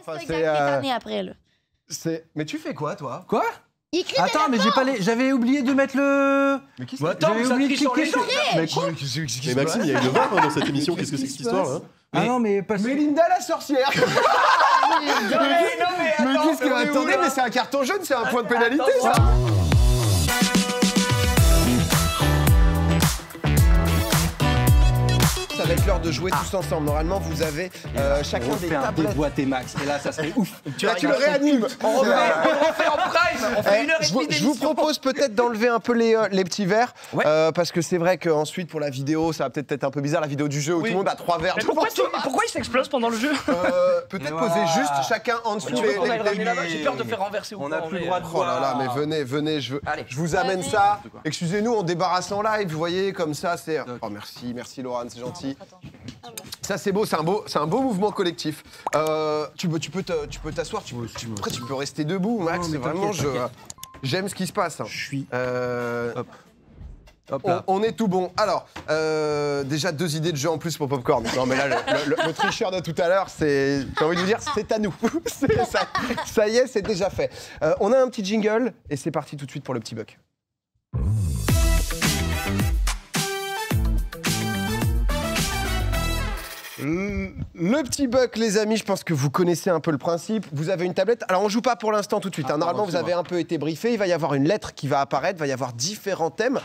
Enfin, c'est quelques années après, là. Mais tu fais quoi, toi? Quoi? Il écrit Attends, mais j'ai pas les... J'avais oublié de mettre le... Mais qui Attends, J'avais mais ça oublié de triche sur cliquer les sur... gens. Mais quoi? Mais Maxime, il y a une vanne dans cette émission. Qu'est-ce que c'est que cette histoire là? Ah non, mais pas... Mélinda la sorcière. Non, mais Mais attends, qu'est-ce que... Attendez, mais c'est un carton jaune, c'est un point de pénalité, ça. Ça va être l'heure de jouer tous ensemble. Normalement, vous avez chacun des tablettes. déboîté Max. Et là, ça serait ouf. Là, tu le réanimes. On refait en prime. On fait 1h30 Je vous propose peut-être d'enlever un peu les petits verres. Ouais. Parce que c'est vrai qu'ensuite, pour la vidéo, ça va peut-être être un peu bizarre, la vidéo du jeu où tout le monde a 3 verres. Mais pourquoi il s'explose pendant le jeu? Peut-être Voilà. poser juste chacun en dessous Tu veux qu'on aille le les... ramener là-bas? J'ai peur de faire renverser ou On quoi, n'a plus le mais, droit de Oh là là, mais venez, Allez. je vous amène Allez. ça. Excusez-nous, on débarrasse en live, vous voyez, comme ça, c'est... Oh merci Laurent, c'est gentil. Ça c'est beau, c'est un beau mouvement collectif. Tu peux t'asseoir, après tu peux rester debout, Max. Non, mais Vraiment, t'inquiète. j'aime ce qui se passe. Je suis... Hop On, là. on est tout bon. Alors, déjà 2 idées de jeu en plus pour Popcorn. Non mais là, le tricheur de tout à l'heure, j'ai envie de vous dire, c'est à nous. Ça y est, c'est déjà fait. On a un petit jingle et c'est parti tout de suite pour le petit buck. Le petit buck, les amis, je pense que vous connaissez un peu le principe. Vous avez une tablette. Alors, on joue pas pour l'instant tout de suite. Normalement, vous avez un peu été briefé. Il va y avoir une lettre qui va apparaître. Il va y avoir différents thèmes.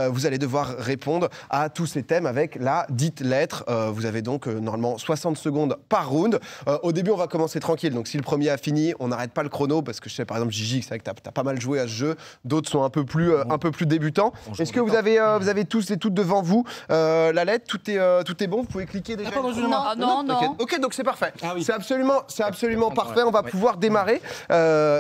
Vous allez devoir répondre à tous ces thèmes avec la dite lettre. Vous avez donc normalement 60 secondes par round. Au début, on va commencer tranquille. Donc, si le premier a fini, on n'arrête pas le chrono parce que je sais, par exemple, Gigi, c'est vrai que t'as pas mal joué à ce jeu. D'autres sont un peu plus débutants. Est-ce que vous avez tous et toutes devant vous la lettre? Tout est bon. Vous pouvez cliquer déjà. Non. Ok, donc c'est parfait. Ah oui. C'est absolument parfait. On va pouvoir démarrer.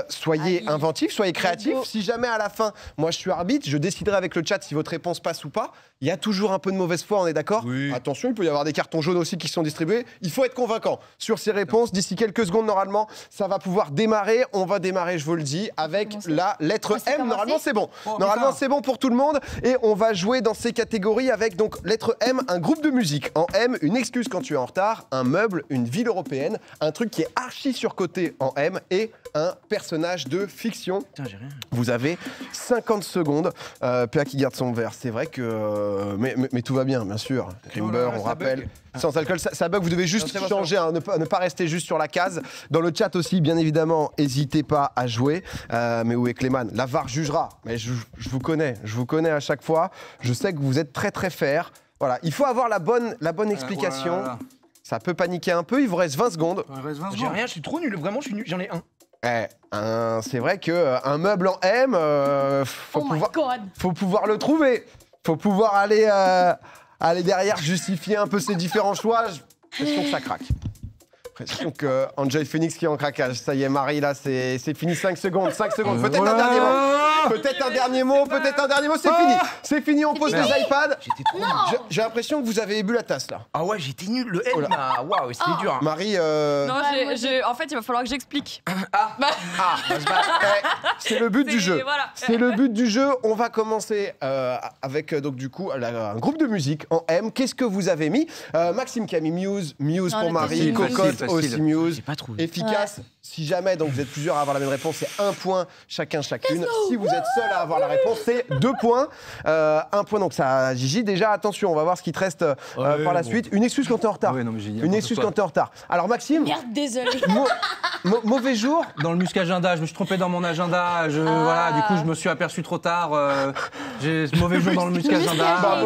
Soyez inventifs, soyez créatifs. Si jamais à la fin, moi je suis arbitre, je déciderai avec le chat si votre réponse passe ou pas. Il y a toujours un peu de mauvaise foi, on est d'accord? Oui. Attention, il peut y avoir des cartons jaunes aussi qui sont distribués. Il faut être convaincant sur ces réponses. D'ici quelques secondes, normalement, ça va pouvoir démarrer. On va démarrer, je vous le dis, avec la lettre c'est M. commencé. Normalement, c'est bon. Oh, Normalement, putain. c'est bon pour tout le monde. Et on va jouer dans ces catégories avec donc lettre M, un groupe de musique. En M, une excuse quand tu es en retard, un meuble, une ville européenne, un truc qui est archi surcoté en M et un personnage de fiction. Putain, j'ai rien. Vous avez 50 secondes. PA qui garde son verre. C'est vrai que... Mais tout va bien sûr. Grimber, là, on ça rappelle. bug. Sans alcool, ça bug. Vous devez juste Non, c'est bon, changer, hein, ne pas rester juste sur la case. Dans le chat aussi, bien évidemment, n'hésitez pas à jouer. Mais où est Clément? La VAR jugera. Mais je vous connais à chaque fois. Je sais que vous êtes très très fair. Voilà, il faut avoir la bonne explication. oh là là. Ça peut paniquer un peu. Il vous reste 20 secondes. Il reste 20 J'ai secondes. rien, je suis trop nul. Vraiment, je suis nul. J'en ai un. C'est vrai qu'un meuble en M, Oh my God. faut pouvoir le trouver. Faut pouvoir aller derrière, justifier un peu ses différents choix. J'ai l'impression que ça craque. Pression que Enjoy Phoenix qui est en craquage. Ça y est, Marie, là, c'est fini. 5 secondes. Peut-être un dernier mot. Peut-être un dernier mot. C'est fini. C'est fini, on pose les iPads. J'étais trop nul. J'ai l'impression que vous avez bu la tasse, là. Ah ouais, j'étais nul. Le L Oh là. m'a. Waouh, c'était dur. hein. Marie, Non, moi, en fait, il va falloir que j'explique. c'est le but du jeu. Voilà. C'est le but du jeu. On va commencer avec donc du coup un groupe de musique en M. Qu'est-ce que vous avez mis? Maxime qui a mis Muse Non, pour le Marie, facile, Cocotte facile. aussi Muse. J'ai pas trouvé. Efficace. Si jamais donc vous êtes plusieurs à avoir la même réponse, c'est 1 point chacune. Si vous êtes seul à avoir la réponse, c'est 2 points. 1 point donc ça, Gigi. Déjà attention, on va voir ce qui te reste par la suite. Une excuse quand t'es en retard. Ouais, non, mais j'ai dit Une n'importe excuse quoi. quand t'es en retard. Alors Maxime, Merde, désolé. mauvais jour. Dans le musc-agenda, je me suis trompé dans mon agenda. Voilà, du coup, je me suis aperçu trop tard. J'ai ce mauvais jour dans le musc-agenda. Bah,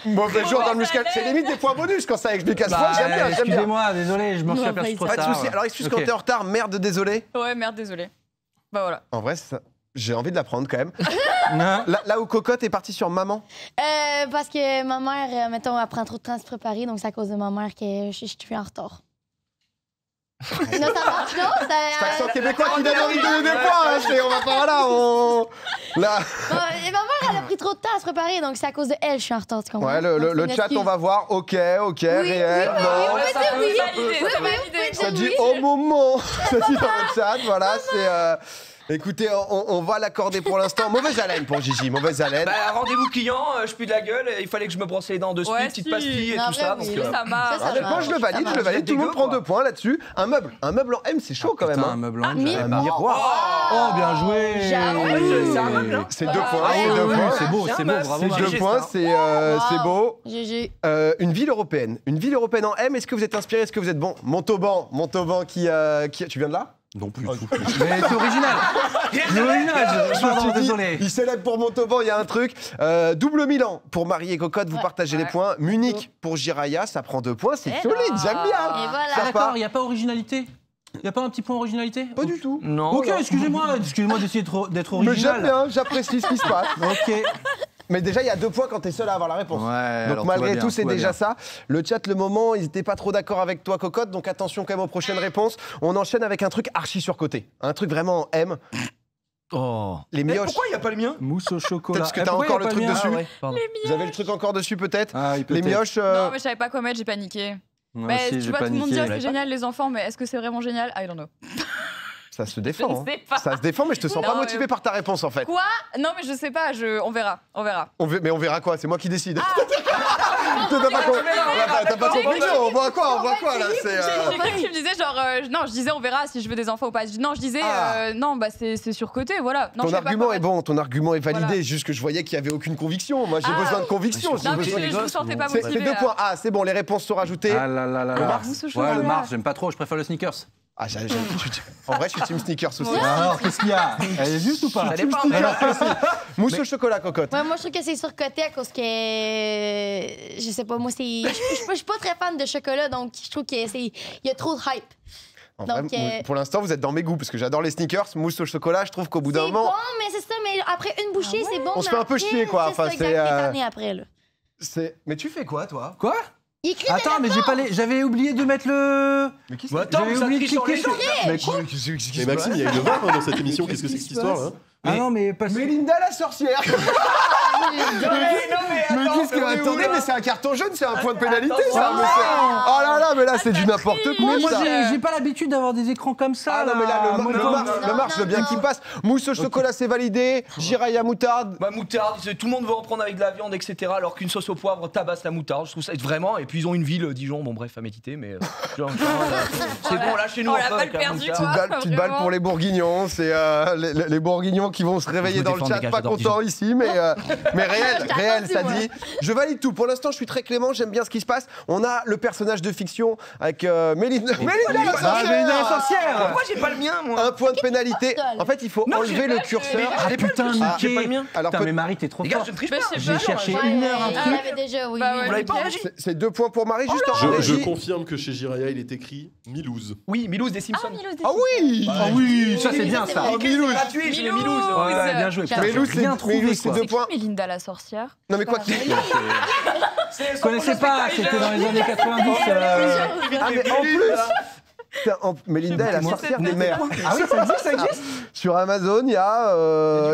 mauvais jour dans le muscal. C'est limite des points bonus quand ça explique à ce point. J'aime bien. Excusez-moi, désolé, je m'en suis Non, aperçu trop Pas de tard. soucis. Alors excuse Ok. quand t'es en retard, merde, désolé. Ouais, merde, désolé. Bah voilà. En vrai, j'ai envie de la prendre quand même. Non. Là où Cocotte est partie sur maman. Parce que ma mère, mettons, elle prend trop de temps à se préparer, donc c'est à cause de ma mère que je suis en retard. Notamment, non, C'est l'accent québécois qui donne envie de donner des points. Hein, on va pas là. Là. Et ma mère, elle a pris trop de temps à se préparer, donc c'est à cause de elle que je suis en retard, tu comprends? Ouais, Donc, c'est le une chat, excuse. on va voir. Ok, réel, non. oui. Ça dit au moment. Ça dit dans le chat, voilà, Écoutez, on va l'accorder pour l'instant. Mauvaise haleine pour Gigi, mauvaise haleine. Bah, rendez-vous client, je pue de la gueule, il fallait que je me brosse les dents de suite, Ouais, petite si. pastille et Non, tout ça. vrai, Donc, oui. Ça marche. Ça Moi, je le valide, ça je le valide. Tout le monde dégueu, prend quoi. 2 points là-dessus. Un meuble en M, c'est chaud quand même. Putain, un Hein. meuble en Ah, M, j'avais Un pas. miroir. Oh, bien joué. J'avoue. c'est un meuble, hein. C'est 2 points. Ah C'est oui, 2 oui, points. c'est beau, C'est c'est un beau, must. bravo. C'est Marie. 2 points, c'est beau. GG. Une ville européenne. Une ville européenne en M, est-ce que vous êtes inspiré? Est-ce que vous êtes bon? Montauban qui. Tu viens de là? Non plus du tout. Mais c'est original. C'est original. Pardon, te dis, désolé. il célèbre pour Montauban, il y a un truc. Double Milan pour Marie et Cocotte, vous partagez les Ouais. points. Munich pour Jiraya, ça prend 2 points, c'est Eh solide, non. j'aime bien. Et voilà. Ah, d'accord, il n'y a pas originalité. Il n'y a pas un petit point originalité? Pas du tout. Non. Ok, excusez-moi d'essayer d'être Mais j'aime original. bien, j'apprécie ce qui se passe. Ok. Mais déjà, il y a 2 points quand t'es seul à avoir la réponse. Ouais, Donc alors, malgré va tout, bien, c'est va déjà bien. ça. Le chat, le moment, ils n'étaient pas trop d'accord avec toi, Cocotte. Donc attention quand même aux prochaines réponses. On enchaîne avec un truc archi surcoté. Un truc vraiment en M. Oh. Les Mais mioches. pourquoi il n'y a pas le mien? Mousse au chocolat. Peut-être parce que Eh, t'as pourquoi encore y a le pas truc mien? dessus. Ah ouais, pardon. Vous avez le truc encore dessus peut-être? Ah, oui, Les peut-être. mioches. Non, mais je savais pas quoi mettre, j'ai paniqué. Moi Mais aussi, tu j'ai vois tout le monde paniqué. dire c'est génial les enfants, mais est-ce que c'est vraiment génial? I don't know. Ça se Je défend. ne hein. sais pas. Ça se défend, mais je te sens Non, pas motivé mais- par ta réponse en fait. Quoi? Non, mais je sais pas, on verra. Mais on verra quoi, c'est moi qui décide. Ah. T'as pas compris, on voit quoi là c'est, J'ai cru que tu me disais genre non, je disais on verra si je veux des enfants ou pas. Non, je disais Ah. non, bah c'est surcoté, voilà. Non, Ton je sais pas argument quoi est bon, ton argument est validé, Voilà. juste que je voyais qu'il y avait aucune conviction. Moi j'ai Ah. besoin de conviction. j'ai Non, mais besoin je vous sentais pas C'est motivé. 2 là. points. Ah, c'est bon, les réponses sont rajoutées. Ah là là là Le là. Mars au Ouais, chocolat. le Mars, j'aime pas trop, je préfère le Snickers. Ah, en vrai, je suis team sneakers aussi. Ouais. Alors, qu'est-ce qu'il y a? Elle est juste ou pas? Ça dépend. Mousse au chocolat, Cocotte. Ouais, moi, je trouve que c'est surcoté à cause que. Je sais pas, moi, c'est. Je suis pas très fan de chocolat, donc je trouve qu'il y a trop de hype. En Donc, vrai, pour l'instant, vous êtes dans mes goûts parce que j'adore les sneakers. Mousse au chocolat, je trouve qu'au bout d'un C'est moment, bon, mais c'est ça, mais après une bouchée, c'est bon. On se mais fait un peu après, chier, quoi. C'est Enfin, ça, c'est, exact, t'es tanné après, là. c'est. Mais tu fais quoi, toi? Quoi? Il écrit Attends, mais j'avais oublié de mettre le. Mais qui Bah, attends, J'avais mais ça oublié de triche sur cliquer les sur. gens. Mais quoi? Mais Maxime, il y a une barre dans cette émission. Qu'est-ce que c'est que cette histoire là? Ah non, mais pas. Mélinda la sorcière. Non, mais Mais attends, qu'est-ce que. mais Attendez, où, mais là c'est un carton jaune, c'est un point de pénalité, Attends, ça. oh mais c'est- Oh là là, mais là, c'est du n'importe quoi. Mais moi, ça. j'ai pas l'habitude d'avoir des écrans comme ça. Ah non, mais là, Moi, le non. Mars, je veux bien non. qu'il passe. Mousse au chocolat, c'est validé. Jiraya moutarde. Bah moutarde, tout le monde veut en prendre avec de la viande, etc. Alors qu'une sauce au poivre tabasse la moutarde. Je trouve ça vraiment. Et puis ils ont une ville, Dijon. Bon bref, à méditer, mais c'est bon là chez nous. Oh, on la peut balle avec la perdue, moutarde. quoi. Petite balle pour les Bourguignons. C'est les Bourguignons qui vont se réveiller me dans le défends, chat, les gars, pas j'adore contents ici, mais réel, ça moi. dit. Je valide tout. Pour l'instant, je suis très clément, j'aime bien ce qui se passe. On a le personnage de fiction avec Mélinda la sorcière. Mélinda la sorcière. Pourquoi j'ai pas le mien moi? Un point de pénalité. En fait, il faut Non, enlever j'ai le pas- curseur. Ah putain, Ah, j'ai pas le Mickey. mien. Alors, Putain, mais Marie, t'es trop Les gars, fort. je ne triche Mais pas. je sais J'ai pas, cherché genre, une heure un On truc. l'avait déjà, oui. Bah oui, ouais. Vous l'avez oui. pas en régie? C'est 2 points pour Marie, juste en Je régie. confirme que chez Jiraya, il est écrit Milouz. Oui, Milouz des Simpsons. Ah oui. Ah oui, ça c'est Oui, bien ça, c'est ça. vrai. Milouz. Gratuit, j'ai les Milouz. Milouz. Ouais, bien joué. Putain, Mélouz, j'ai rien c'est trouvé, Mélouz, c'est quoi. 2 points. Mélinda la sorcière. Non mais quoi qu'il. Je connaissais pas, c'était dans les années 90. Ah mais en plus. Putain, Mélinda est la sorcière des mers. Ah oui, ça existe, ça existe. Sur Amazon, il y a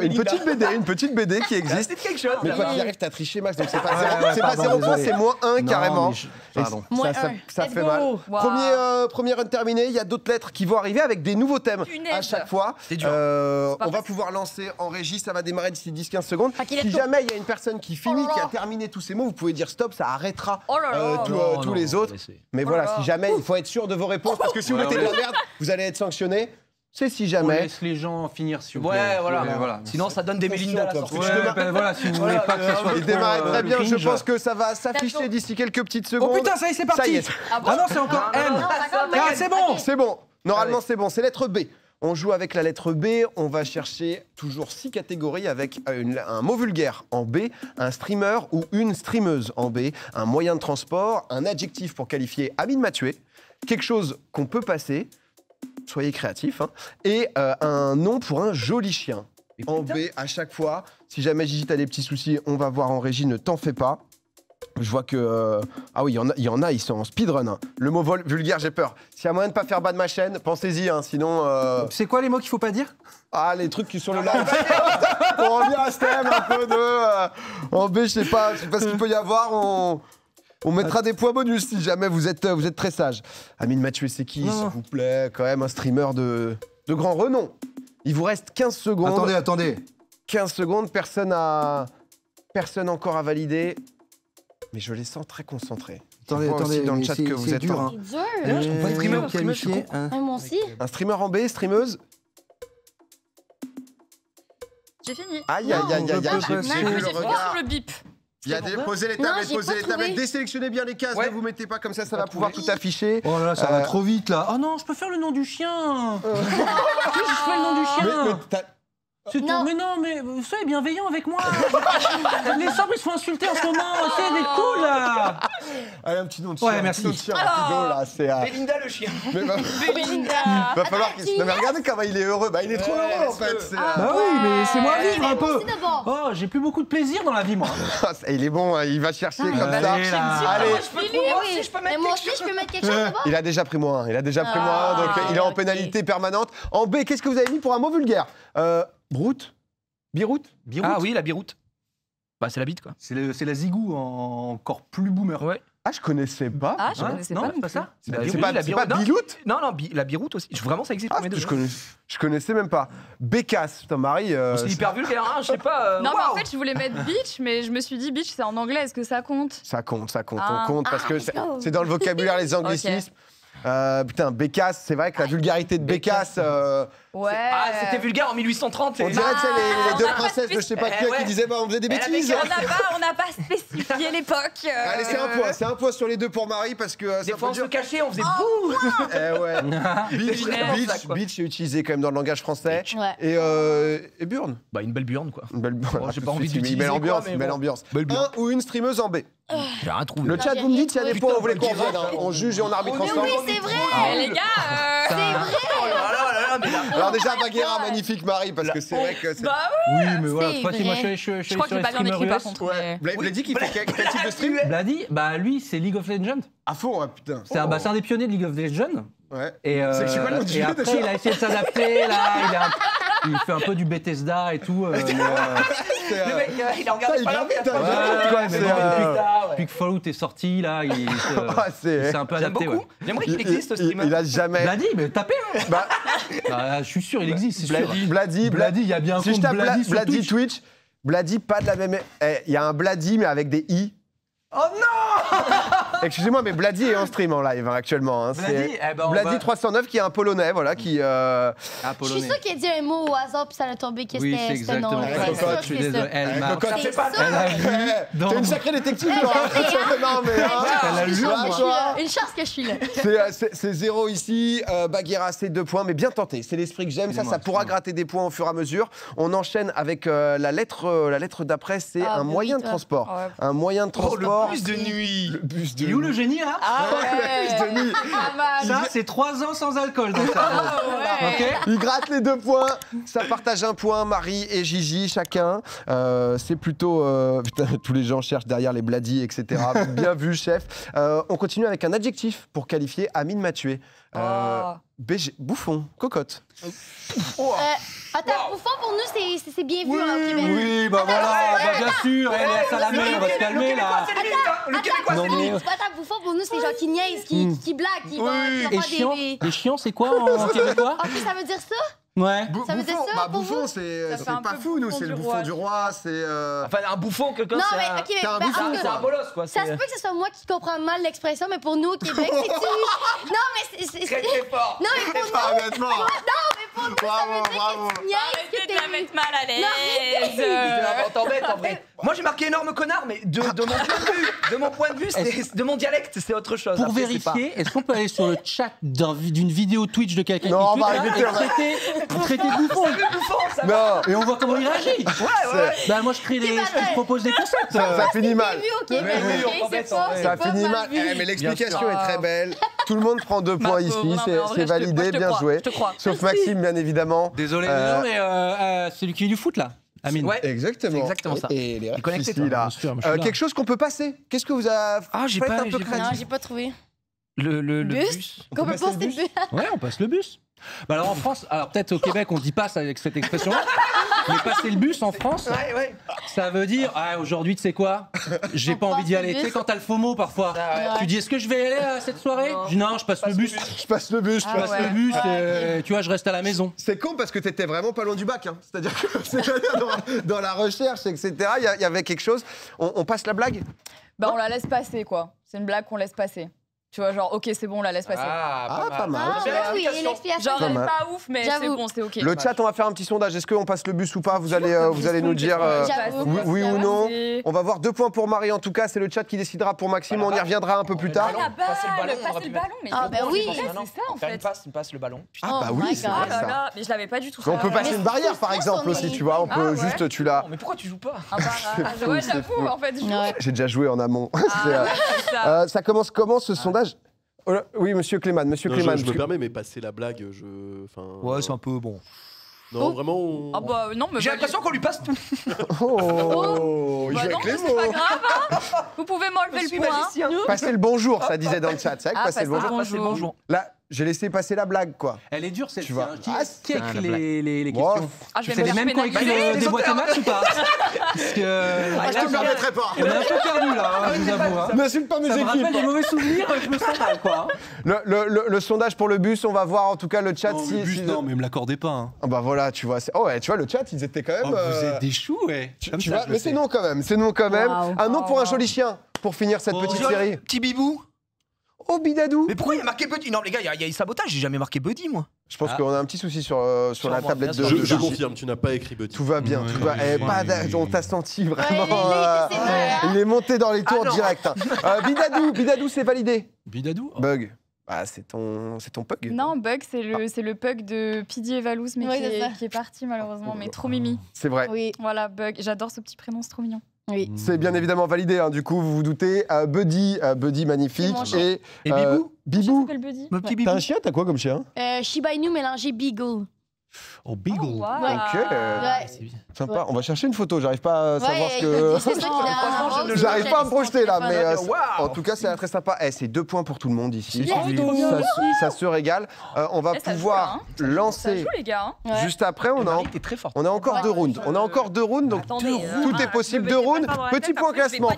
une Mélinda. petite BD qui existe. C'est quelque chose. Mais là. quoi qu'il arrive, t'as triché, Max, donc c'est pas Ouais, 0, ouais, c'est pas pardon, 0 points, désolé. c'est moins 1 carrément. Non, mais pardon. Et Moins ça, un. ça Let's fait go. mal. Wow. Premier run terminé, il y a d'autres lettres qui vont arriver avec des nouveaux thèmes Punaise. à chaque fois. C'est dur. On pas va facile. pouvoir lancer en régie, ça va démarrer d'ici 10-15 secondes. Ah, qu'il est Si tôt. jamais il y a une personne qui finit, Oh là qui a là. terminé tous ces mots, vous pouvez dire stop, ça arrêtera Oh là là. tous les autres. Mais Oh voilà, là là. si jamais, il faut être sûr de vos réponses parce que si vous Ouais, mettez de la merde, vous allez être sanctionné. C'est si On jamais. laisse les gens finir, s'il vous plaît. Ouais, voilà. voilà. Sinon, ça donne des Mélinda la toi, parce que sorcière. tu Ouais, voilà, si vous voulez pas que ça soit Il trop, démarrait très bien, je cringe. pense que ça va s'afficher d'ici quelques petites secondes. Oh putain, ça y est, c'est Ça y parti. est. Ah non, c'est encore M. Ah, c'est bon. C'est bon, normalement c'est bon, c'est lettre B. On joue avec la lettre B, on va chercher toujours 6 catégories avec un mot vulgaire en B, un streamer ou une streameuse en B, un moyen de transport, un adjectif pour qualifier Amine Mathieu, quelque chose qu'on peut passer, soyez créatifs, hein, et un nom pour un joli chien. En B, à chaque fois, si jamais Gigi t'as des petits soucis, on va voir en régie, ne t'en fais pas. Je vois que... ah oui, il y en a, ils sont en speedrun. Hein. Le mot vulgaire, j'ai peur. S'il y a moyen de pas faire bas de ma chaîne, pensez-y, hein, sinon... C'est quoi les mots qu'il faut pas dire? Ah, les trucs qui sont sur le live. On revient à ce thème un peu de... en B, je sais pas ce qu'il peut y avoir, on mettra des points bonus si jamais vous êtes très sage. Amine Mathieu, c'est qui, s'il vous plaît? Quand même un streamer de grand renom. Il vous reste 15 secondes. Attendez. 15 secondes, personne encore à valider. Mais je les sens très concentrés. Attendez, Aussi dans le mais chat que vous c'est êtes dur, en- hein. C'est dur. Je comprends pas streamer, qualifié. Moi aussi. Un streamer en B, streameuse. J'ai fini. Aïe, aïe, aïe, aïe, aïe, j'ai Non, vu non, le J'ai regard. sur le bip. Il y a des... Posez les Non, tablettes, j'ai posez pas les tablettes. trouvé. Désélectionnez bien les cases, Ouais. ne vous mettez pas comme ça va pouvoir tout afficher. Oh là là, ça va Euh, trop vite là. Oh non, je peux faire le nom du chien. Je fais le nom du chien. C'est tout. Non. Mais non, mais soyez bienveillant avec moi. Les sabres, ils se font insulter en ce moment. C'est des cool là. Allez, un petit nom de Ouais, chien. merci. Un petit nom de chien, rapido, là, c'est... Belinda le chien. mais Belinda. va falloir qu'il... Non mais regardez comment il est heureux. Bah il est trop heureux en fait. C'est, Bah oui, mais c'est moi vivre un peu. Aussi d'abord. Oh, j'ai plus beaucoup de plaisir dans la vie, moi. Il est bon, hein, il va chercher comme ça. allez, là. Allez. Je peux trouver Oui, aussi, je peux mettre mais moi quelque aussi, chose. je peux mettre quelque chose d'abord. Il a déjà pris moins 1, il Ah, donc il est en ok. pénalité permanente. En B, qu'est-ce que vous avez mis pour un mot vulgaire Broute Biroute Ah oui, la biroute. Bah, c'est la bite, quoi. C'est la zigou encore plus boomer. Ouais. Ah, je connaissais pas. Ah, je Hein connaissais non, pas c'est non pas plus. ça. C'est Bah, pas, oui, c'est la pas biroute. Biloute Non, la biroute aussi. Vraiment, ça existe. Ah, premier degré. je connaissais même pas. Bécasse, putain, Marie. C'est hyper vulgaire, hein, je sais pas. Non, mais waouh. en fait, je voulais mettre beach, mais je me suis dit beach, c'est en anglais, est-ce que ça compte? Ça compte, Ah. on compte parce que c'est go. c'est dans le vocabulaire les anglicismes. Putain, Bécasse, c'est vrai que la vulgarité de Bécasse. Ouais. Ah, c'était vulgaire en 1830. On et- dirait que c'est les deux on a pas princesses de je sais pas spécifié. quoi qui Ouais. disaient bah, on faisait des Elle avait bêtises. On n'a pas spécifié l'époque. Allez, c'est un point sur les deux pour Marie parce que Des ça fois, on peut se dire. cachait, on faisait Oh. bouh. Eh ouais. Beach, vraiment ça, quoi. beach est utilisé quand même dans le langage français. Ouais. Et burn. Bah, une belle burne, quoi. Une belle, j'ai pas envie une d'utiliser belle ambiance, quoi, mais une belle bon. ambiance. Belle burne. Un ou une streameuse en B. J'ai rien trouvé. Le chat, vous me dites s'il y a des Putain, points, vous voulez qu'on putain, revienne, hein. On juge et on arbitre Mais ensemble. oui, c'est vrai. Eh, les gars, C'est vrai. Oh là là là là, mais là. Alors déjà, Baguera, magnifique Marie, parce que c'est vrai que c'est... bah oui. Oui, mais voilà, C'est cette fois-ci, moi, vrai. Je crois que j'ai pas bien écrit par contre. Ouais. mais- Blady qui fait quel type de stream Bloody, bah lui, c'est League of Legends. À fond, hein, putain. C'est un des pionniers de League of Legends. Ouais. Et, C'est quoi le nom du et jeu, après, déjà il a essayé de s'adapter, là. Il fait un peu du Bethesda et tout. C'est, Le mec, il a regardé il pas gravite, la hein. Ouais, mais c'est, bon, euh, depuis que Fallout est sorti, là, il c'est- s'est un peu J'aime adapté. beaucoup. Ouais. J'aimerais qu'il existe, ce streamer. Il a jamais... Bloody, mais tapez, hein. Bah, Bah, je suis sûr, il existe, c'est sûr. Blady, Bloody, il y a bien un Si je compte tape Bloody sur Blady Twitch. Twitch, Blady, pas de la même... Il y a un Blady, mais avec des I. Oh non. Excusez-moi, mais Blady est en stream en live hein, actuellement. Hein. Bloody, C'est eh ben, on Blady va- 309 qui est un Polonais, voilà, qui... Ah, Je suis polonais. sûre qu'il a dit un mot au hasard puis ça l'a tombé que Oui, c'est c'était non. exactement Ouais, ça. C'est sûr cocotte, Je suis que c'est désolé. ça. Elle m'a. cocotte. C'est pas- ça. Elle a vu. T'es une sacrée détective, toi. Non, mais... hein. Elle a Une lu, chance que moi. je suis là. Une chance que je suis là. C'est 0 ici, Baguera c'est 2 points, mais bien tenté. C'est l'esprit que j'aime, ça Excusez-moi, pourra excusez-moi. gratter des points au fur et à mesure. On enchaîne avec la lettre d'après, c'est Ah, un mais moyen oui, de toi. transport. Ouais. Un moyen de Oh, transport. le bus de nuit. Le bus de Il est où nuit. le génie, là Ah ouais. de nuit. Pas mal. Ça, c'est 3 ans sans alcool dans le cerveau. Ah ouais. Ok. Il gratte les 2 points. Ça partage un point, Marie et Gigi, chacun. C'est plutôt... putain, tous les gens cherchent derrière les bladis, etc. Bien vu, chef. On continue avec un adjectif pour qualifier Amine Mathieu. Oh. Bouffon, cocotte. Attends, bouffon pour nous, c'est bien vu hein, au Québec. Oui, bah voilà, bah bien sûr, elle est à Salamé, on va se calmer là. Le Québécois, Non, c'est lui. mais- Attends, bouffon pour nous, c'est genre qui niaise, qui blague, qui va Et faire chiant, des... et chiant, c'est quoi en québécois Ah, puis ça veut dire ça? Ouais. Ça veut dire Bouffon, ça bah, pour bouffon, vous? c'est Ça fait un pas peu fou, nous, bouffon c'est le du bouffon roi. du roi, c'est... Enfin, un bouffon, quelqu'un, Non, c'est mais un... ok, c'est un ben, bouffon, en tout C'est cas, un bolos, quoi. ça se peut que ce soit moi qui comprends mal l'expression, mais pour nous au Québec, c'est-tu... Non, mais c'est... Très, très fort. Non, mais pour nous, Ah, honnêtement. ça veut dire que tu niaises, que Arrêtez de t'es... la mettre mal à arrêtez. l'aise. T'embêtes, en vrai. Moi, j'ai marqué énorme connard, mais de mon point de vue, de mon dialecte, c'est autre chose. Pour Après, c'est pas- vérifier, est-ce qu'on peut aller sur le chat d'une vidéo Twitch de quelqu'un Non, qui on va tweet, arrêter, et on va- traiter de bouffon Le bouffon, ça va. Non, et on voit comment il réagit. Ouais. Bah moi je je propose des concepts. ça finit mal. Vu au Québec, Mais oui, ok? on t'embête, C'est pas- en vrai. c'est Ça pas finit mal. vu. Mais l'explication Bien est sûr. très belle. Tout le monde prend 2 points ici, Non, mais en vrai, c'est je validé, te bien crois, joué. je te crois. Sauf Maxime, bien évidemment. Désolé, Euh, non, mais c'est lui qui est du foot là. Amine. Ouais. Exactement. C'est exactement ça. Et les est connecté, ici, toi. là. Bien sûr, mais je suis là. Quelque chose qu'on peut passer. Qu'est-ce que vous avez Ah, j'ai fait pas- un peu j'ai pas- Non, créatif j'ai pas trouvé. Le Bus? bus. Qu'on peut passer passer le le bus? Ouais, on passe le bus. Bah alors en France, alors peut-être au Québec on dit passe avec cette expression-là, mais passer le bus en France, Ouais. Ça veut dire, aujourd'hui, tu sais quoi? J'ai pas envie d'y aller. Tu sais, quand t'as le FOMO parfois, tu dis, est-ce que je vais aller à cette soirée? Je dis, non, je passe le bus. Je passe le bus. Je passe le bus et tu vois, je reste à la maison. C'est con parce que t'étais vraiment pas loin du bac. Hein. C'est-à-dire que dans la recherche, etc., il y avait quelque chose. On passe la blague? Bah, on la laisse passer, quoi. C'est une blague qu'on laisse passer. Tu vois, genre, ok, c'est bon, on la laisse passer. Pas mal. Oui, l'explication. Genre, elle est mal. pas ouf, mais c'est J'avoue. bon, c'est ok. Le chat, on va faire un petit sondage. Est-ce qu'on passe le bus ou pas? Vous allez nous dire J'avoue. oui ou non. Vas-y. On va voir 2 points pour Marie. En tout cas, c'est le chat qui décidera pour Maxime. On y reviendra un peu plus tard. Ah, la balle, Passer le ballon, on passer aurait le pu ballon, mais Ah, bah oui. c'est ça, en Faire fait. une passe le ballon. Ah bah Oh oui, my c'est God. vrai Ah là ça. là, mais je l'avais pas du tout. On peut ça. passer une barrière par exemple aussi, tu vois. On peut ouais. juste, tu l'as. Mais pourquoi tu joues pas? Un barrage. Ouais, c'est j'avoue, fou. en fait. Ouais. J'ai déjà joué en amont. Ah, C'est, ouais, c'est ça. ça commence comment ce sondage? Oh là, oui, monsieur Clément. Non, Clément. je me permets, mais passer la blague, enfin. Ouais, c'est un peu bon. Non, vraiment. Ah bah non, mais J'ai l'impression qu'on lui passe tout. Oh, il Bah joue non, avec les mais c'est pas mots. grave. Hein. Vous pouvez m'enlever le point. Passer le bonjour, ça disait dans le chat. C'est vrai que Ah, passer le passer bonjour. le Passer le bonjour. Là, j'ai laissé passer la blague, quoi. Elle est dure, cette Tu vois. Qui Ah, qui a écrit la blague. les Bon, questions? Ah, je vais C'est me les faire mêmes qui ont écrit pénaliser. des boîtes à match ou pas? Parce que. je te permettrai pas. On est un peu perdu là, hein, je vous avoue. Hein. N'insulte pas mes Ça me rappelle équipes. des mauvais souvenirs, je me sens mal quoi. Le sondage pour le bus, on va voir en tout cas le chat. si, Non, mais me l'accordez pas. Hein. Ah bah voilà, tu vois. Oh ouais, tu vois, le chat, ils étaient quand même. Vous êtes des choux, ouais. Tu vois, mais c'est non quand même. C'est non quand même. Wow. Un nom pour un joli chien pour finir cette petite série. Petit bibou. Oh Bidadou. Mais pourquoi il y a marqué Buddy? Non, les gars, il y a eu sabotage. J'ai jamais marqué Buddy, moi. Je pense qu'on a un petit souci sur la tablette de. Je Gigi. confirme, tu n'as pas écrit Buddy. Tout va bien, tout va. On t'a senti vraiment. il était sévère, il est monté dans les tours Ah non. direct. Hein. Bidadou, c'est validé. Bidadou. Bug. Ah, c'est ton pug. Non, Bug, c'est le pug de Pidi et Valouz, mais Oui, qui, c'est ça. qui est parti malheureusement, mais trop mimi. C'est vrai. Oui, Voilà, Bug. J'adore ce petit prénom, c'est trop mignon. oui. C'est bien évidemment validé. Hein. Du coup, vous vous doutez. Buddy magnifique. C'est mon chien. Et Bibou. Bibou. S'appelle Buddy. Mon petit T'as bibou. un chien? T'as quoi comme chien? Shiba Inu mélangé Beagle. Oh, Beagle. Oh, wow. Ok. Ouais. C'est bien. Sympa. On va chercher une photo. J'arrive pas à savoir Ouais, ce que. c'est ça qu'il a. Franchement, je ne- J'arrive pas à me projeter là, mais Waouh. en tout cas, c'est très sympa. C'est 2 points pour tout le monde ici. Let's go. Ça se régale. On va Eh, ça joue, pouvoir hein. Ça lancer. joue, les gars. Hein. Ouais. Juste après, T'es très fort. on a encore 2 rounds. On a encore 2 rounds, donc Attendez, tout est possible. 2 rounds. Petit point classement.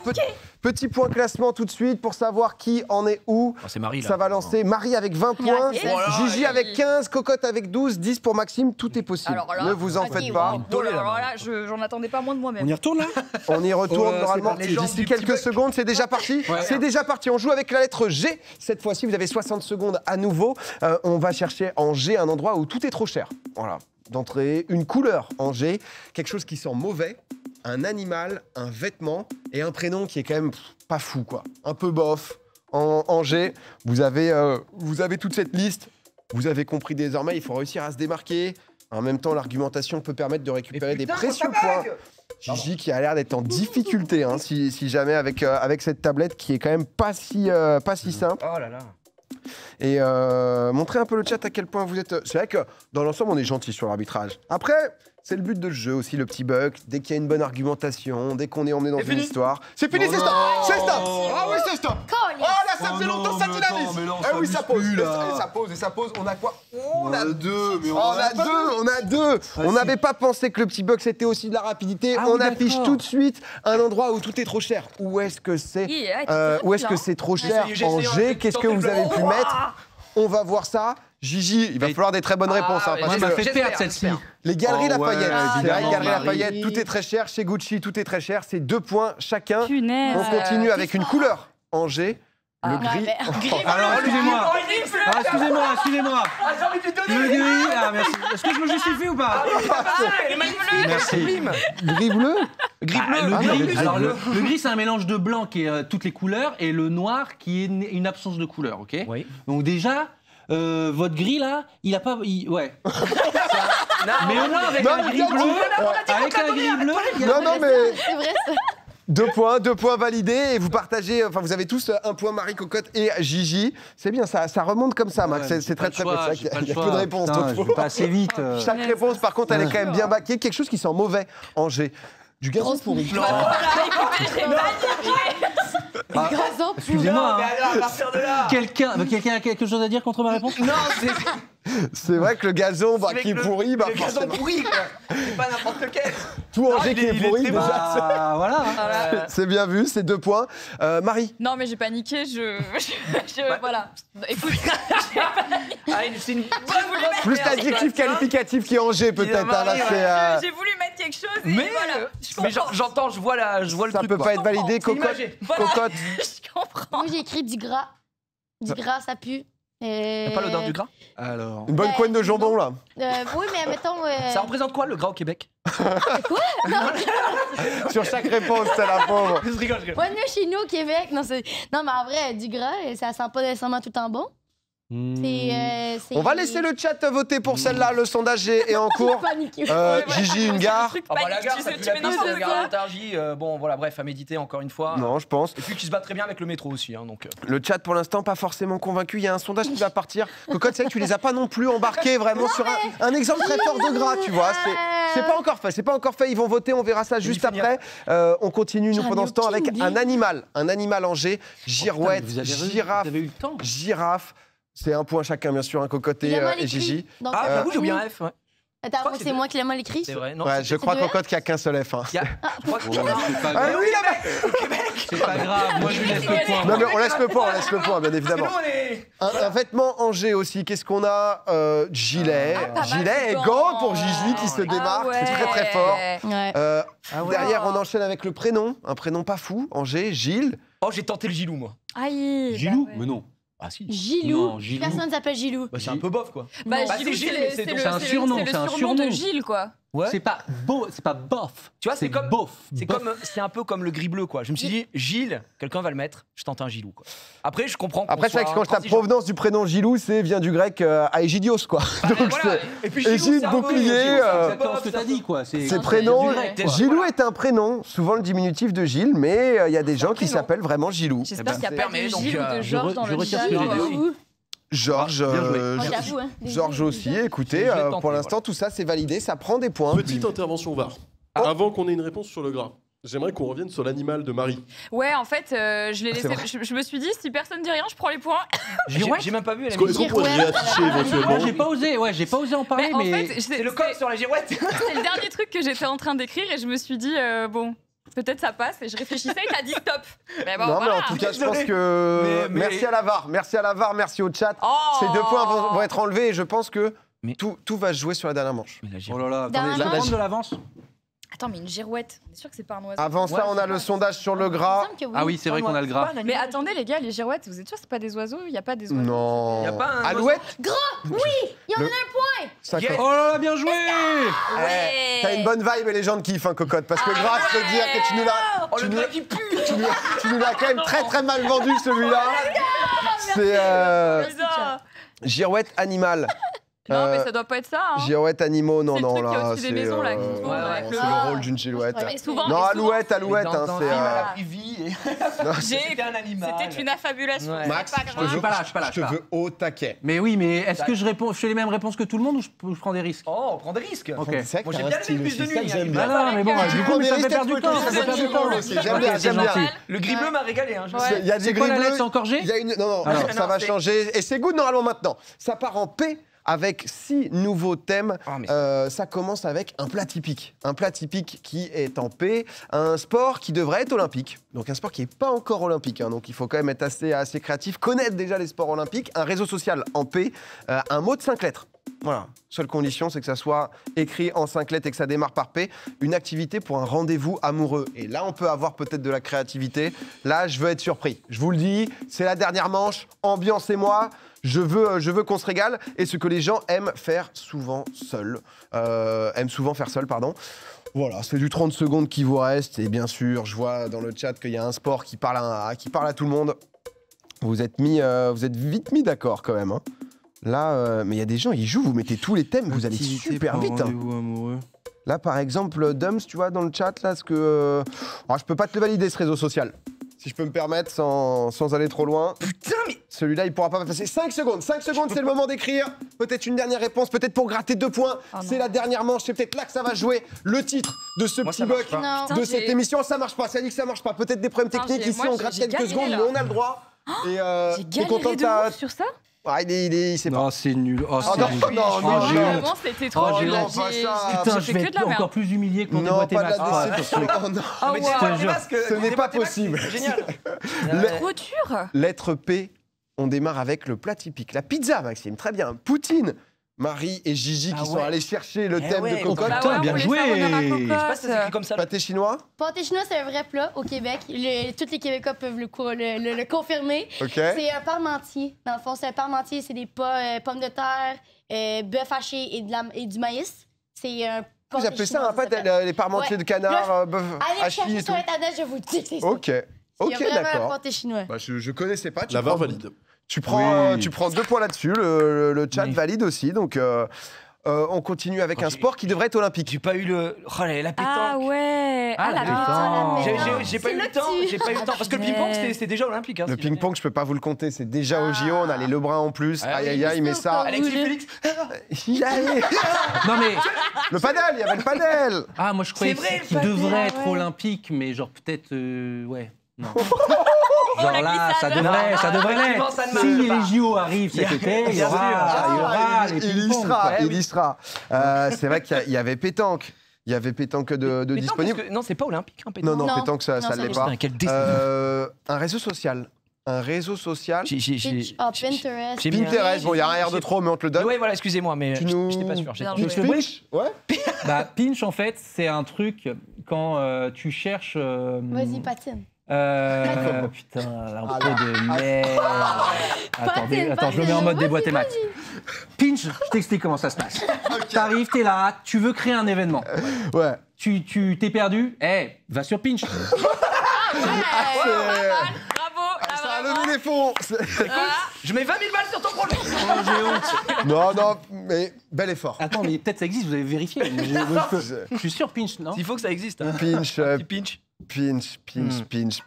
Petit point classement tout de suite pour savoir qui en est où. C'est Marie, là. Ça va lancer Marie avec 20 points, Yes. Gigi avec 15, Cocotte avec 12, 10 pour Maxime. Tout est possible. Alors là, Ne vous en ok, faites pas. wow. Oh là là, j'en attendais pas moins de moi-même. On y retourne là? On y retourne Oh là là, normalement c'est parti. Les gens d'ici du quelques petit secondes. C'est déjà parti. Ouais. C'est déjà parti. On joue avec la lettre G. Cette fois-ci, vous avez 60 secondes à nouveau. On va chercher en G un endroit où tout est trop cher. Voilà. D'entrée, une couleur en G, quelque chose qui sent mauvais, un animal, un vêtement et un prénom qui est quand même pas fou, quoi. Un peu bof. En G, vous avez toute cette liste. Vous avez compris désormais, il faut réussir à se démarquer. En même temps, l'argumentation peut permettre de récupérer des précieux points. Gigi qui a l'air d'être en difficulté, hein, si jamais avec cette tablette qui est quand même pas si simple. Oh là là. Et montrez un peu le chat à quel point vous êtes. C'est vrai que dans l'ensemble, on est gentil sur l'arbitrage. Après, c'est le but de ce jeu aussi, le petit bug. Dès qu'il y a une bonne argumentation, dès qu'on est emmené dans une histoire. C'est fini, c'est stop! C'est stop! Ah oui, c'est stop! Oh là, ça faisait longtemps, ça dynamise! Ah oui, ça pose, et ça pose. On a quoi? On a 2, mais on a deux. On n'avait pas pensé que le petit bug c'était aussi de la rapidité. Ah On oui, affiche d'accord. tout de suite un endroit où tout est trop cher. Où est-ce que c'est? Où est-ce que c'est trop cher J'essaye, en G? Qu'est-ce que vous avez pu mettre? On va voir ça. Gigi, il va falloir des très bonnes réponses. Hein, ouais, parce Moi, que m'a fait perdre celle-ci. les Galeries Oh ouais, Lafayette, c'est vrai, évidemment, Galeries Marie. Lafayette, tout est très cher. Chez Gucci, tout est très cher. C'est 2 points chacun. Punaise. On continue avec une couleur en G. Le gris. Alors, excusez-moi. Excusez-moi. Ah, j'ai envie de lui donner. Le gris, merci. Est-ce que je me justifie ou pas? Merci. Gris bleu. Gris Ah, bleu. le Ah, gris, non, alors, le gris, c'est un mélange de blanc qui est toutes les couleurs et le noir qui est une absence de couleur, ok? Oui. Donc déjà, votre gris là, il a pas, ouais. Mais au moins avec Non, un gris non, bleu, avec un gris bleu, il y a- Non, mais C'est vrai ça. 2 points validés et vous partagez, enfin vous avez tous 1 point Marie Cocotte et Gigi. C'est bien, ça remonte comme ça, Max. Ouais, C'est très très bien. bien. Il y a peu de réponses. Putain, donc je faut- vais pas assez vite. Chaque réponse, par contre, elle est quand même bien baquée. Quelque chose qui sent mauvais en G. Du gazon pourri. Ah, Gazon excusez-moi. Mais hein. alors, à partir de là. Quelqu'un a quelque chose à dire contre ma réponse? Non, c'est C'est vrai que le gazon qui est pourri, bah le gazon forcément. pourri, quoi. C'est pas n'importe lequel. Tout Angers qui est pourri déjà. Bah, voilà. Voilà. C'est bien vu, c'est 2 points. Marie. Non, mais j'ai paniqué, voilà. Écoute, C'est une Plus l'adjectif qualificatif qui est Angers peut-être. Hein, là, c'est, j'ai voulu mettre quelque chose et Mais voilà. mais j'entends, je vois le ça truc. peut quoi. pas être validé. C'est Cocotte. imagé. Voilà. Cocotte. Je comprends. Moi, j'ai écrit du gras. Du gras, ça pue. T'as pas l'odeur du gras? Alors. Une bonne Ouais, couenne de jambon là. Oui, mais mettons. Ça représente quoi le gras au Québec? Sur chaque réponse, c'est la pauvre. Je rigole. Ouais, nous, chez nous, au Québec, non, mais en vrai, du gras, ça sent pas nécessairement tout le temps bon. C'est. On va laisser le chat voter pour celle-là. Le sondage est en J'ai cours. paniqué. Gigi, une gare. Ah bah la gare, ça pue la piste, la gare ça. d'Antargie. Bon, voilà, bref, à méditer encore une fois. Non, je pense. Et puis qui se bat très bien avec le métro aussi. Hein, donc. Le chat, pour l'instant, pas forcément convaincu. Il y a un sondage qui va partir. Cocotte, c'est vrai que tu les as pas non plus embarqués vraiment sur un exemple très fort de gras, tu vois. C'est pas encore fait. C'est pas encore fait. Ils vont voter. On verra ça juste après. On continue, nous, J'en ai pendant ce temps, aucune avec idée. un animal. Un animal Angers. Girouette, girafe, Vous avez eu le temps. girafe. C'est un point chacun, bien sûr, un cocotte Il a mal et écrit. Gigi. Donc, Ah, j'avoue, j'ai bien un F. Ouais. Attends, crois moi, que c'est moi qui l'ai mal écrit. C'est vrai. Non, Ouais, c'est- je crois, deux F. Cocotte, qu'il y a qu'un seul F. Hein. il y a- je crois que- C'est pas Ah grave. oui, là-bas. C'est pas grave. Moi, je lui laisse le point. Non, mais on laisse le point, bien évidemment. Parce que nous, on est- Un vêtement Angers aussi. Qu'est-ce qu'on a Gilet. Ah, pas mal Gilet et de gants gants. pour Gigi qui se Ah démarque. ouais. C'est très très fort. Ouais. Derrière, on enchaîne avec le prénom. Un prénom pas fou. Angers, Gilles. Oh, j'ai tenté le Gilou, moi. Aïe. Gilou bah ouais. Mais non. Ah si. Gilou. Non, Gilou. Personne s'appelle Gilou. Bah, c'est un peu bof, quoi. Bah, Bah, Gilou, c'est Gilles, c'est mais le- c'est c'est le c'est un c'est le- surnom, c'est le c'est un surnom de surnom. Gilles, quoi. Ouais. C'est pas beau, c'est pas bof. Tu vois, c'est comme- bof. C'est Bof. comme, c'est un peu comme le gris bleu, quoi. Je me suis dit, Gilles, quelqu'un va le mettre. Je tente un Gilou, quoi. Après, je comprends. qu'on Après, c'est vrai que soit quand je tape intransigeant. provenance du prénom Gilou, c'est vient du grec Aegidios, quoi. Bah, Donc, voilà. Et puis Gilou, Gilles, c'est un peu- bouclier, Gilou, c'est Exactement ce que t'as dit, quoi. c'est prénom. du grec, quoi. Gilou est un prénom, souvent le diminutif de Gilles, mais il y a des gens qui prénom. s'appellent vraiment Gilou. J'espère qu'il n'y a c'est- pas permet, de donc, Gilles ou de je Georges dans je le retire chat. ce que j'ai quoi. dit. Georges, Bien joué. Moi, j'avoue, hein. Georges aussi, écoutez, Je l'ai tenté, pour l'instant, tout ça, c'est validé, ça prend des points. Petite intervention VAR. Avant qu'on ait une réponse sur le gras, j'aimerais qu'on revienne sur l'animal de Marie. Ouais, en fait, je l'ai c'est laissé. Je me suis dit, si personne dit rien, je prends les points. J'ai même pas vu la Est-ce qu'on pourrait Girouette. réafficher éventuellement Moi, j'ai pas osé, j'ai pas osé en parler, Mais en mais. fait, C'est le coq sur la girouette. c'est le dernier truc que j'étais en train d'écrire et je me suis dit, bon, peut-être ça passe. Et je réfléchissais et t'as dit stop. Mais bon, Non, voilà. mais en tout cas, je pense que. Mais- Merci à la VAR, merci au chat. Oh Ces 2 points vont être enlevés et je pense que Mais- tout va se jouer sur la dernière manche. Oh là là, Dans attendez, la je vais manche. prendre de l'avance. Attends, mais une girouette. On est sûr que c'est pas un oiseau. Avant ça, on a le sondage sur le gras. Il me semble que Ah oui, c'est vrai qu'on a le gras. Mais attendez, les gars, les girouettes, vous êtes sûr que c'est pas des oiseaux? Il n'y a pas des oiseaux. Non. Y a pas un Alouette. Il y en a Le- un point. Ça Yes. compte. Oh là là, bien joué. Ouais. T'as une bonne vibe et les gens te kiffent, hein, Cocotte, parce que Gras, je peux dire que tu nous l'as. Oh, tu le nous- gars qui pue. tu nous l'as quand même très très mal vendu celui-là. C'est Bizarre. girouette animal. Non, mais ça doit pas être ça. Hein. Girouette animaux, non C'est le non truc qui est là, au-dessus des c'est maisons, là, qui tournent ouais, avec c'est le- le rôle d'une girouette. Ouais. Mais souvent, Non, mais souvent, alouette, Dans hein, c'est. un film, elle a pris vie et- J'ai- C'était un animal. C'était une affabulation. Ouais. c'est Max, pas je te grave. veux, pas là, je suis pas là, je te veux au taquet. Mais oui, mais est-ce que je réponds, je fais les mêmes réponses que tout le monde ou je prends des risques? Oh, on prend des risques. Ok. C'est vrai que Moi, t'as j'ai un bien aimé style le plus de aussi, ça, nuit, j'aime hein. bien. Ah non, mais bon, Tu du coup, prends mais des ça me fait risques, perdre du toi, temps. tu Ça me fait fais perdre du du temps temps. aussi, j'aime Ok, bien, c'est j'aime bien. gentil. Le gris bleu m'a régalé. Hein, je Ouais. sais. Il y a des C'est quoi gris la lettre, bleus. c'est encore G? Il y a une. Non, Alors, ça va c'est- changer. Et c'est good normalement maintenant. Ça part en P avec 6 nouveaux thèmes. Ah, mais- Ça commence avec un plat typique. Un plat typique qui est en P. Un sport qui devrait être olympique. Donc un sport qui n'est pas encore olympique. Hein. Donc il faut quand même être assez créatif. Connaître déjà les sports olympiques. Un réseau social en P. Un mot de 5 lettres. Voilà. Seule condition, c'est que ça soit écrit en 5 lettres et que ça démarre par P. Une activité pour un rendez-vous amoureux. Et là, on peut avoir peut-être de la créativité. Là, je veux être surpris. Je vous le dis, c'est la dernière manche. Ambiancez-moi. Je veux qu'on se régale. Et ce que les gens aiment faire souvent seuls. Aiment souvent faire seuls, pardon. Voilà, c'est du 30 secondes qui vous reste. Et bien sûr, je vois dans le chat qu'il y a un sport qui parle à tout le monde. Vous êtes vite mis d'accord quand même. Hein. Là, mais il y a des gens, ils jouent, vous mettez tous les thèmes, vous allez super vite. Hein. Là, par exemple, Dums, tu vois, dans le chat, là, ce que. Alors, je peux pas te le valider, ce réseau social. Si je peux me permettre, sans aller trop loin. Putain, mais. Celui-là, il pourra pas passer. 5 secondes, c'est le moment d'écrire. Peut-être une dernière réponse, peut-être pour gratter 2 points. Oh C'est la dernière manche, c'est peut-être là que ça va jouer. Le titre de ce Moi, petit ça marche buck pas. Non. de Putain, cette j'ai- émission. Ça marche pas, ça dit que ça marche pas. Peut-être des problèmes Putain, techniques j'ai- ici, moi, on gratte j'ai quelques galéré, secondes, là. mais on a le droit. Et J'ai t'es content galéré de ta- de ouf sur ça. Ah, il sait pas. Non, c'est nul. Oh, c'est non, nul. non, Oh, non, j'ai non. honte. Vraiment, c'était trop Oh, nul. non, pas ça. Putain, J'ai je fait vais que de la être merde. encore plus humilié que mon Non, déboîté pas de masque. la Ah, déception. Oh, non. Ah Mais ouais. tu sais, Je te jure. masque, Ce n'est pas tes masques, possible. c'est Génial. Trop dur. Lettre P, on démarre avec le plat typique. La pizza, Maxime, très bien. Poutine, Marie et Gigi qui sont allés chercher le thème de cocotte. Putain, Bah ouais, on bien voulait joué. faire honneur à Je sais pas si ça s'écrit Cocotte. comme ça. Pâté chinois, Pâté chinois, c'est un vrai plat au Québec. Tous les Québécois peuvent le confirmer. ok. C'est un parmentier. Dans le fond, c'est un parmentier, c'est des pommes de terre, bœuf haché et du maïs. C'est un Vous pâté appelez ça chinois, en fait s'appelle. les parmentiers Ouais. de canard, bœuf Allez hachi chercher et sur tout. Internet, je vous le dis, c'est ça. Ok, Il y a ok, vraiment un d'accord. pâté chinois. Bah, je connaissais pas. La VAR valide. Tu prends, Oui. tu prends 2 points là-dessus. Le chat Oui. valide aussi. Donc, on continue avec Oh, un sport qui devrait être olympique. J'ai pas eu le. Oh, la pétanque. Ah ouais. Ah, la la pétanque. pétanque. J'ai pas eu C'est le le temps. petit. J'ai pas eu le temps parce que le ping-pong c'était déjà olympique. Hein, Le si jamais. ping-pong, je peux pas vous le compter. C'est déjà au JO. On a les Lebrun en plus. Ah Aïe, oui. aïe, aïe, mais ça. Alexis Félix. Non mais Le padel, il y avait le padel. ah moi je croyais C'est vrai, qu'il le devrait padel. être olympique, mais genre peut-être ouais. Non. Oh, Genre la là, ça glissade. devrait Effectivement, l'être. ça ne Si marche les JO arrivent cet été, il y Bien aura, sûr. il y aura les il y ping-pong, sera. quoi. Il y sera. C'est vrai qu'il y avait pétanque. Il y avait pétanque de Pétanque, disponible. parce que- Non, c'est pas olympique. Hein, pétanque. Non, Non. pétanque, ça Non, ne ça l'est l'est pas. Putain, quel décès. Un réseau social. Un réseau social. Pinterest. j'ai mis un- Pinterest, bon, il y a un R de trop, mais on te le donne. Ouais, voilà, excusez-moi, mais Tu nous- j'étais pas sûr. Bien Tu joué. expliques Ouais. Bah, Pinch, en fait, c'est un truc quand tu cherches. Vas-y, patine. Putain, l'intro de merde. Attends, je le mets en mode déboîté max. Pinch, je t'explique comment ça se passe. T'arrives, t'es là, tu veux créer un événement. Ouais. Tu t'es perdu, va sur Pinch. Bravo. là, Ça a vraiment. levé les fonds. Je mets 20 000 balles sur ton projet. Non, non, mais bel effort. Attends, mais peut-être ça existe, vous avez vérifié. Je suis sûr, Pinch, non? Il faut que ça existe. Hein. Pinch, Petit pinch. pinch,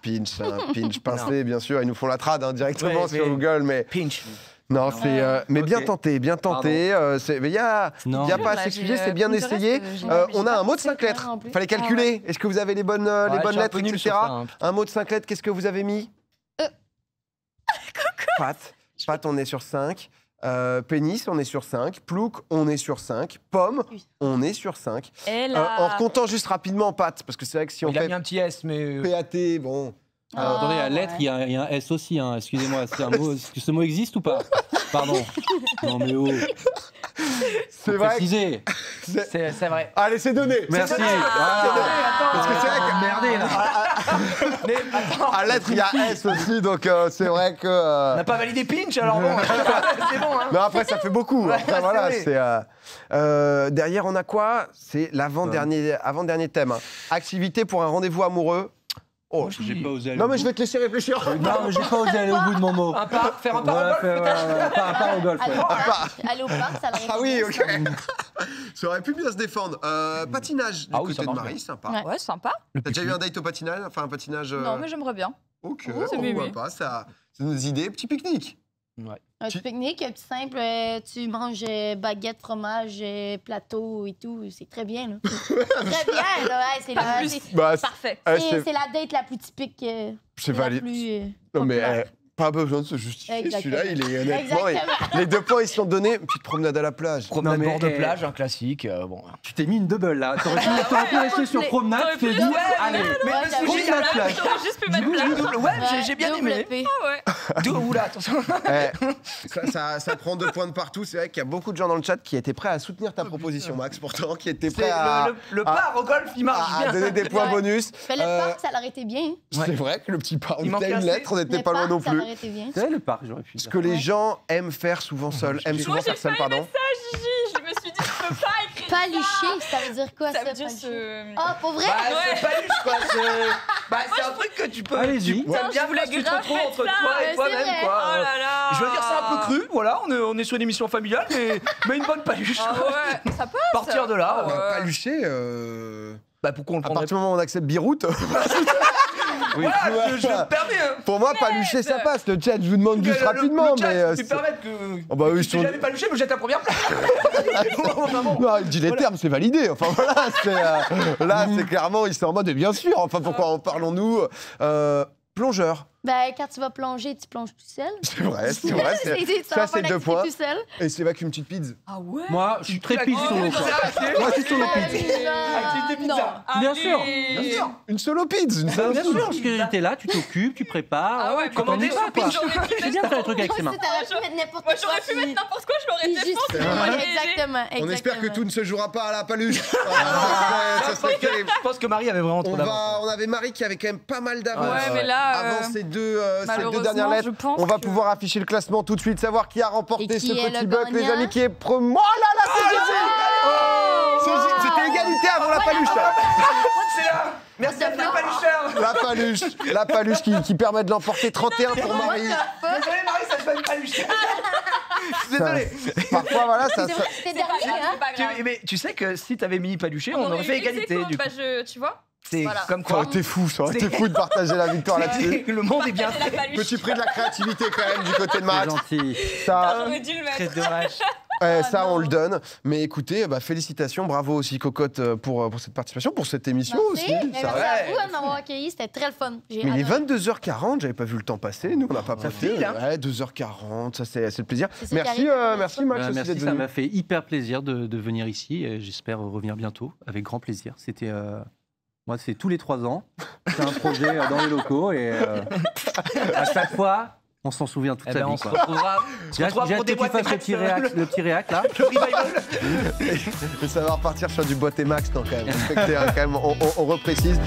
pinch pincé, bien sûr. Ils nous font la trad directement Ouais, sur mais- Google, mais Pinch. non, c'est. Mais bien Ok. tenté, bien tenté. Mais il y a Non. pas Là, à j'ai, s'excuser, c'est bien Pinterest, essayé. j'ai- On a un mot de 5 lettres. non plus. Fallait calculer. Est-ce que vous avez les bonnes Ouais, je suis un lettres, peu nul etc. sur ça, hein, putain. Un mot de 5 lettres, qu'est-ce que vous avez mis Pat, on est sur 5. Pénis, on est sur 5. Plouc, on est sur 5. Pomme, on est sur 5. Et là. En comptant juste rapidement, Pat, parce que c'est vrai que si on Il a fait mis un petit S, mais. PAT, bon. Alors, attendez, la Ah, lettre, ouais. il y a un S aussi, hein. Excusez-moi, c'est un mot. Est-ce que ce mot existe ou pas? Pardon. Non, mais oh. C'est Faut vrai. préciser. C'est vrai. Allez, c'est donné. Merci. C'est donné. Parce que c'est vrai que Merdé, là. Mais attends, à lettre, il y a S aussi, donc c'est vrai que. on n'a pas validé pinch, alors bon, c'est bon. Hein. Mais après, ça fait beaucoup. Après, c'est voilà, vrai. c'est. Derrière, on a quoi? C'est avant-dernier thème. Hein. Activité pour un rendez-vous amoureux. Oh, J'ai pas osé aller non, au mais bout. je vais te laisser réfléchir. Non, mais j'ai pas osé aller au bout de mon mot. Un pas, faire un pas Voilà, au golf, peut-être. un pas au golf. Aller ouais. au parc, aller au parc, ça l'aurait Ah été oui, bien, ok. ça. Ça aurait pu bien se défendre. Patinage du Ah oui, ça côté de marche Marie, sympa. Ouais. Ouais, sympa. T'as déjà eu un date au patinage? Enfin, un patinage. Non, mais j'aimerais bien. Ok, c'est pourquoi mémé. pas. C'est nos idées. Petit pique-nique. Un petit pique-nique, un petit simple, tu manges baguette, fromage, plateau et tout, c'est très bien, là. Très bien, là, ouais, c'est Pas la, plus. c'est- Bah, Parfait. c'est la date la plus typique, c'est la valide. plus Non, mais populaire. pas besoin de se justifier. Exactement. Celui-là, il est honnêtement. Exactement. Les 2 points, ils se sont donnés. Une petite promenade à la plage. Promenade Non, mais, bord de eh, plage, un classique. Bon. Tu t'es mis une double là. T'aurais pu rester sur promenade, T'aurais tu t'es pu- dit, ouais, allez. Mais Ouais, le j'avoue. sujet, Promenade plage. T'aurais juste pu mettre place. double. Ouais, j'ai bien double aimé. P. Ah ouais. Oula, attention. Ça prend 2 points de partout. C'est vrai qu'il y a beaucoup de gens dans le chat qui étaient prêts à soutenir ta proposition, Max, pourtant, qui étaient prêts C'est à, le part au golf, il marche à bien. donner des points Ouais. bonus. Mais le parc, ça l'aurait été bien. C'est vrai que le petit parc, Il on manque était à une assez. lettre, on n'était Le pas loin parc, non ça plus. aurait été bien. C'est le parc, j'aurais pu Ce dire. que les Ouais. gens aiment faire souvent seuls, aiment souvent Moi, faire j'ai seuls, pas aimé pardon. ça, Gigi. Je me suis dit, je peux pas écrire Palucher, ça veut dire quoi, ça. ça? Ça veut dire palucher? ce. Ah, pour vrai? Bah, c'est pas juste quoi. C'est un truc que tu peux. Allez-y. Tu aimes bien je voulais parce que tu te grave retrouves faire entre ça, toi ouais, et toi-même, c'est vrai. quoi. Oh là là. Je veux dire, c'est un peu cru, voilà, on est sur une émission familiale, mais une bonne paluche. Ah ouais, ça passe. Partir de là, Ah ouais. Palucher, bah pourquoi on le à prendrait partir du moment où on accepte Biroute, Voilà, je me permets. Hein. pour moi, palucher, ça passe. Le chat, je vous demande juste Le- rapidement, le chat, mais. tu me permets que. Oh bah oui, Si jamais paluché, me jette la première place. Enfin, bon. Non, il dit les termes, c'est validé. Enfin voilà, là, c'est clairement, il s'est en mode, et bien sûr. Enfin, pourquoi en parlons-nous Plongeur. Ben, quand tu vas plonger, tu plonges tout seul. C'est vrai, c'est vrai. Ça, c'est 2 points. Tout seul. Et c'est avec une petite pizza. Ah ouais. Moi, je suis très pizza sur l'eau. Moi, je suis sur l'eau pizza. Activité pizza. Bien sûr. Allez. Une solo pizza, une solo Bien pizza. sûr, parce que t'es là, tu t'occupes, tu prépares. Ah ouais, tu t'en commander dis pas, sur quoi. J'aurais pu C'est bien de faire les trucs avec ses mains. Moi, t'aurais pu mettre n'importe Moi, quoi. j'aurais pu mettre n'importe quoi, je l'aurais fait. Juste, exactement. On espère que tout ne se jouera pas à la paluche. Ça serait terrible. Je pense que Marie avait vraiment trop d'avance. On avait Marie qui avait quand même pas mal d'avance. Ouais, mais là, Avant ces deux malheureusement, dernières lettres, je pense on va que- pouvoir afficher le classement tout de suite, savoir qui a remporté Et ce qui est petit le buck, les gagnant amis, qui est premier. Oh là là, c'est Gigi. C'était égalité avant la paluche. C'est là. Merci à la palucheur. La paluche qui permet de l'emporter 31 pour Marie. Désolé Marie, ça se fait une paluche. Désolé. Parfois, voilà, ça. C'est dernier, hein? C'est pas grave. Mais tu sais que si t'avais mis paluché, on aurait fait égalité du coup. Bah, tu vois. C'est Voilà. comme Ça aurait quoi. été fou, ça aurait été fou de partager la victoire là-dessus. Le monde est bien Partager fait. la paluche. Petit prix de la créativité quand même du côté de C'est Max. gentil. Ça, J'aurais dû le mettre. Très dommage. ça on non. le donne. Mais écoutez, félicitations, bravo aussi Cocotte pour cette participation, pour cette émission Merci. aussi. Mais Ça merci va. à vous de m'avoir accueilli, c'était très le fun. J'ai Mais il est adoré. 22h40, j'avais pas vu le temps passer, nous on n'a pas Ça posté. file, hein. Ouais, 2h40, ça c'est le plaisir. C'est ça qui Merci, arrive. merci Max aussi Merci, d'être ça venu. m'a fait hyper plaisir de venir ici. Et j'espère revenir bientôt, avec grand plaisir. C'était. Moi, c'est tous les 3 ans. C'est un projet dans les locaux et à chaque fois, on s'en souvient toute Eh sa ben, vie. on se quoi. retrouvera J'ai hâte pour que des tu boîtes fasses le Max, petit réac là. le revival. Et ça va repartir sur du boîte et max, non, quand même. Respectez, hein, quand même, on reprécise.